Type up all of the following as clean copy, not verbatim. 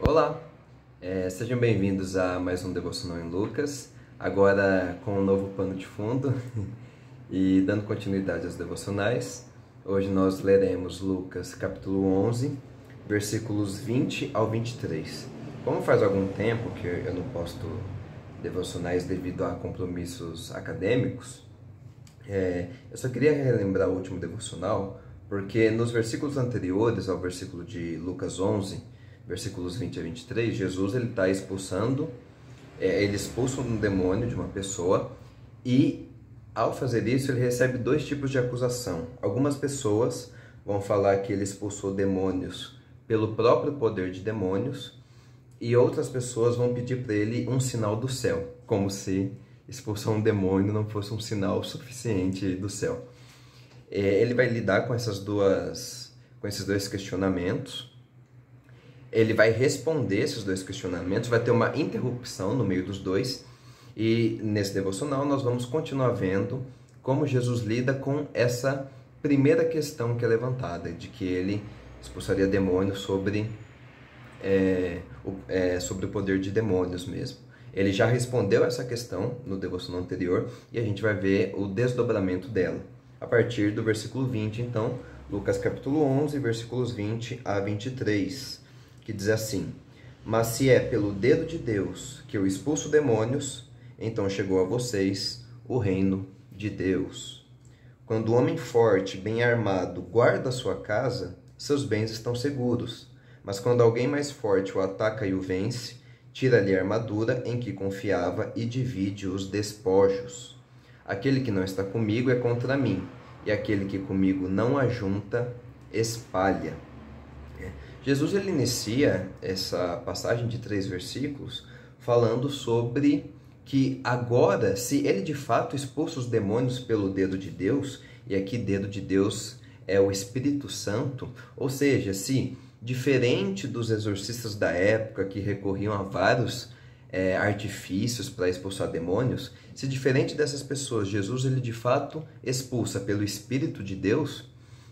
Olá, sejam bem-vindos a mais um Devocional em Lucas, agora com um novo pano de fundo e dando continuidade aos devocionais. Hoje nós leremos Lucas capítulo 11, versículos 20 ao 23. Como faz algum tempo que eu não posto devocionais devido a compromissos acadêmicos, eu só queria relembrar o último devocional, porque nos versículos anteriores ao versículo de Lucas 11, versículos 20 a 23, Jesus está expulsando, ele expulsa um demônio de uma pessoa e, ao fazer isso, ele recebe dois tipos de acusação. Algumas pessoas vão falar que ele expulsou demônios pelo próprio poder de demônios e outras pessoas vão pedir para ele um sinal do céu, como se expulsar um demônio não fosse um sinal suficiente do céu. Ele vai lidar com esses dois questionamentos. Ele vai responder esses dois questionamentos, vai ter uma interrupção no meio dos dois, e nesse devocional nós vamos continuar vendo como Jesus lida com essa primeira questão que é levantada, de que ele expulsaria demônios sobre o poder de demônios mesmo. Ele já respondeu essa questão no devocional anterior e a gente vai ver o desdobramento dela a partir do versículo 20, então, Lucas capítulo 11, versículos 20 a 23. Que diz assim: mas se é pelo dedo de Deus que eu expulso demônios, então chegou a vocês o reino de Deus. Quando o homem forte, bem armado, guarda a sua casa, seus bens estão seguros. Mas quando alguém mais forte o ataca e o vence, tira-lhe a armadura em que confiava e divide os despojos. Aquele que não está comigo é contra mim, e aquele que comigo não ajunta, espalha. Jesus ele inicia essa passagem de 3 versículos falando sobre que agora, se ele de fato expulsa os demônios pelo dedo de Deus, e aqui dedo de Deus é o Espírito Santo, ou seja, se diferente dos exorcistas da época que recorriam a vários artifícios para expulsar demônios, se diferente dessas pessoas, Jesus ele de fato expulsa pelo Espírito de Deus.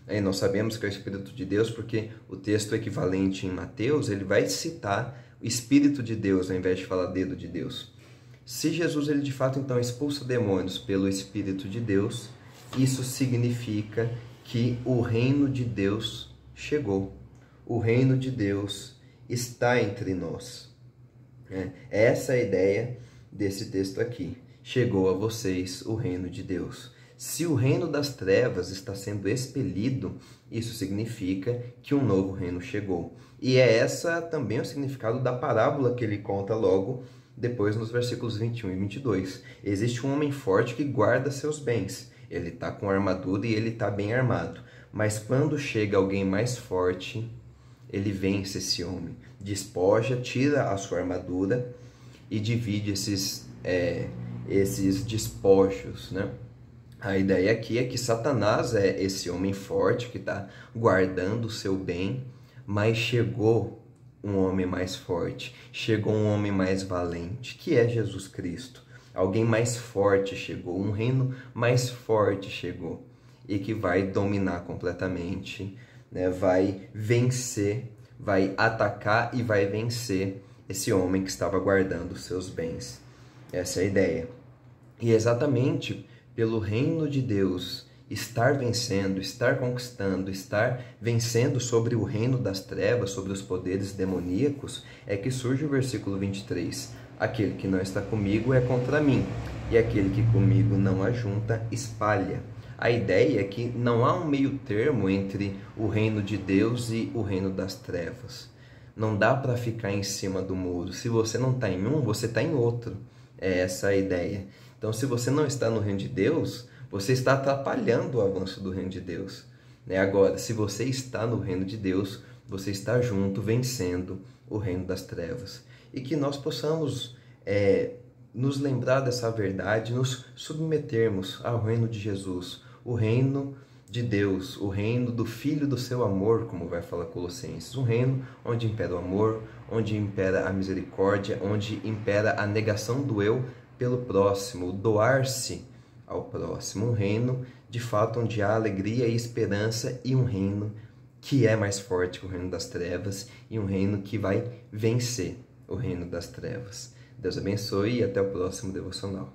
Aí nós sabemos que é o Espírito de Deus porque o texto equivalente em Mateus, ele vai citar o Espírito de Deus ao invés de falar dedo de Deus. Se Jesus ele de fato então expulsa demônios pelo Espírito de Deus, isso significa que o reino de Deus chegou. O reino de Deus está entre nós. Essa é a ideia desse texto aqui. Chegou a vocês o reino de Deus. Se o reino das trevas está sendo expelido, isso significa que um novo reino chegou. E é essa também o significado da parábola que ele conta logo depois nos versículos 21 e 22. Existe um homem forte que guarda seus bens. Ele está com armadura e ele está bem armado. Mas quando chega alguém mais forte, ele vence esse homem. Despoja, tira a sua armadura e divide esses despojos, né? A ideia aqui é que Satanás é esse homem forte que está guardando o seu bem, mas chegou um homem mais forte, chegou um homem mais valente, que é Jesus Cristo. Alguém mais forte chegou, um reino mais forte chegou e que vai dominar completamente, né? Vai vencer, vai atacar e vai vencer esse homem que estava guardando os seus bens. Essa é a ideia. E exatamente pelo reino de Deus estar vencendo, estar conquistando, estar vencendo sobre o reino das trevas, sobre os poderes demoníacos, é que surge o versículo 23. Aquele que não está comigo é contra mim, e aquele que comigo não ajunta, espalha. A ideia é que não há um meio termo entre o reino de Deus e o reino das trevas. Não dá para ficar em cima do muro. Se você não está em um, você está em outro. É essa a ideia. Então, se você não está no reino de Deus, você está atrapalhando o avanço do reino de Deus. Agora, se você está no reino de Deus, você está junto, vencendo o reino das trevas. E que nós possamos nos lembrar dessa verdade, nos submetermos ao reino de Jesus, o reino de Deus, o reino do Filho do seu amor, como vai falar Colossenses. Um reino onde impera o amor, onde impera a misericórdia, onde impera a negação do eu pelo próximo, doar-se ao próximo. Um reino, de fato, onde há alegria e esperança, e um reino que é mais forte que o reino das trevas e um reino que vai vencer o reino das trevas. Deus abençoe e até o próximo devocional.